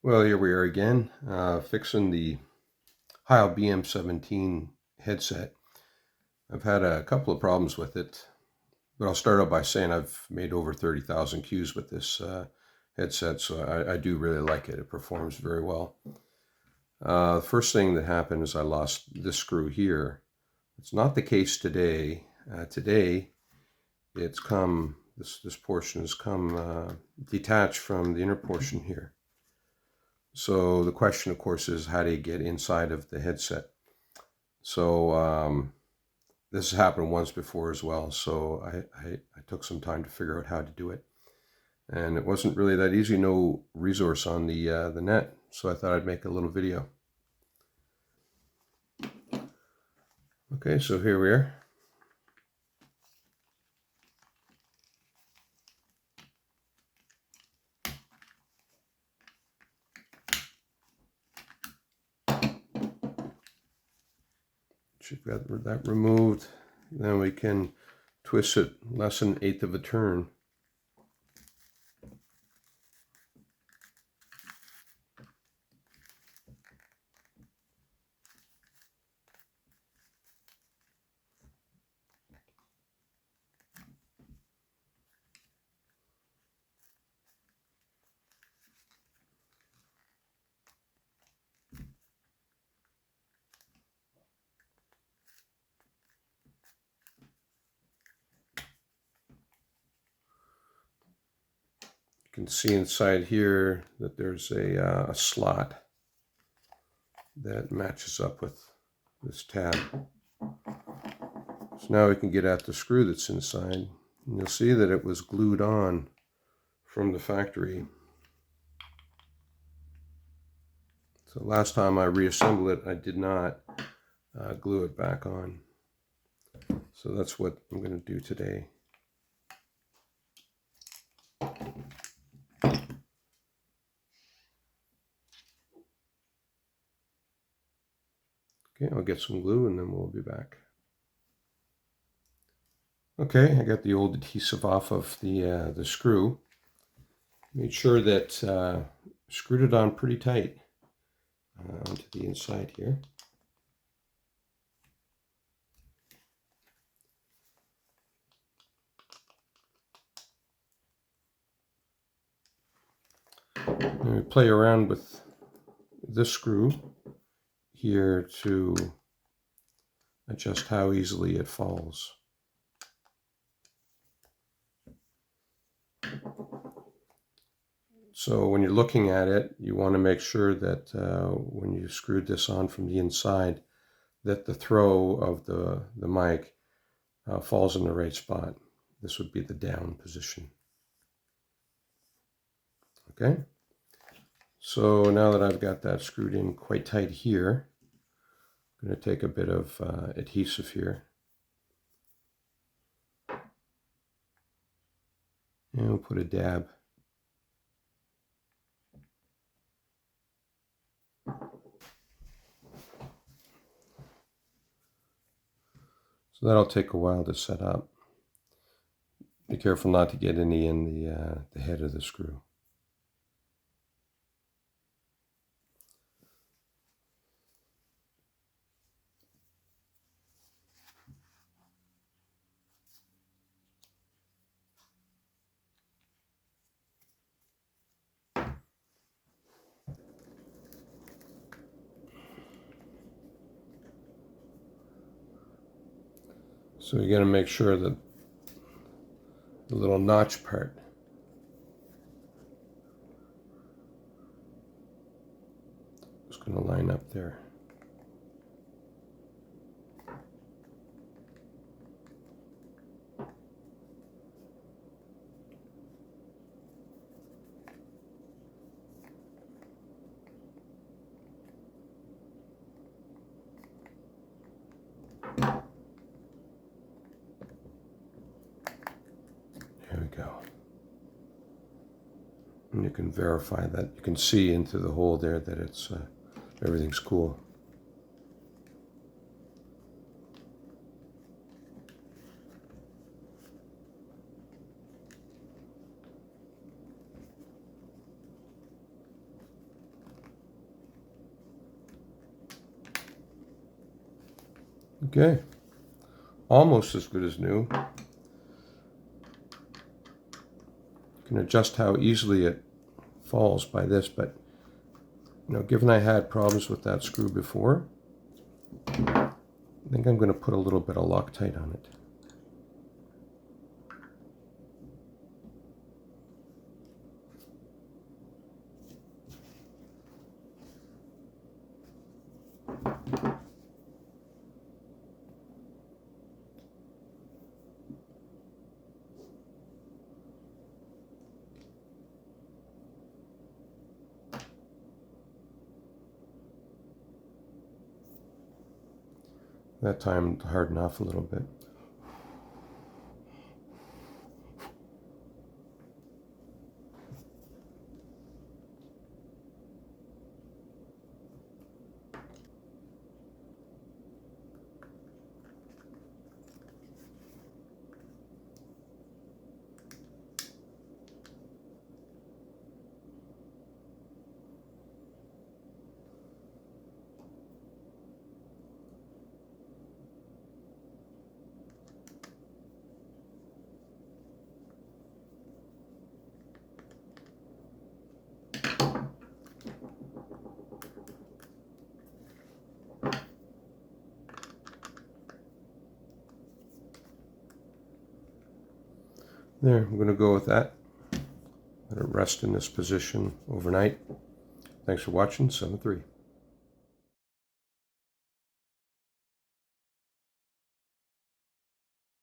Well, here we are again, fixing the Heil BM-17 headset. I've had a couple of problems with it, but I'll start out by saying I've made over 30,000 Qs with this headset, so I do really like it. It performs very well. The first thing that happened is I lost this screw here. It's not the case today. Today, it's come, this portion has come detached from the inner portion here. So the question, of course, is how do you get inside of the headset? So this has happened once before as well, so I took some time to figure out how to do it. And it wasn't really that easy, no resource on the net, so I thought I'd make a little video. Okay, so here we are. Should have got that removed. Then we can twist it less than 1/8 of a turn. You can see inside here that there's a slot that matches up with this tab. So now we can get at the screw that's inside. And you'll see that it was glued on from the factory. So last time I reassembled it, I did not glue it back on. So that's what I'm going to do today. Okay, I'll get some glue and then we'll be back. Okay, I got the old adhesive off of the screw. Made sure that screwed it on pretty tight onto the inside here. And we play around with this screw here to adjust how easily it falls. So when you're looking at it, you want to make sure that when you screwed this on from the inside, that the throw of the mic falls in the right spot. This would be the down position. Okay, so now that I've got that screwed in quite tight here, I'm going to take a bit of adhesive here. And we'll put a dab. So that'll take a while to set up. Be careful not to get any in the head of the screw. So you got to make sure that the little notch part is going to line up there. There we go. And you can verify that. You can see into the hole there that it's everything's cool. Okay, almost as good as new. You can adjust how easily it falls by this, but given I had problems with that screw before, I think I'm going to put a little bit of Loctite on it. That time to harden off a little bit. There, I'm going to go with that. Let it rest in this position overnight. Thanks for watching, 7-3.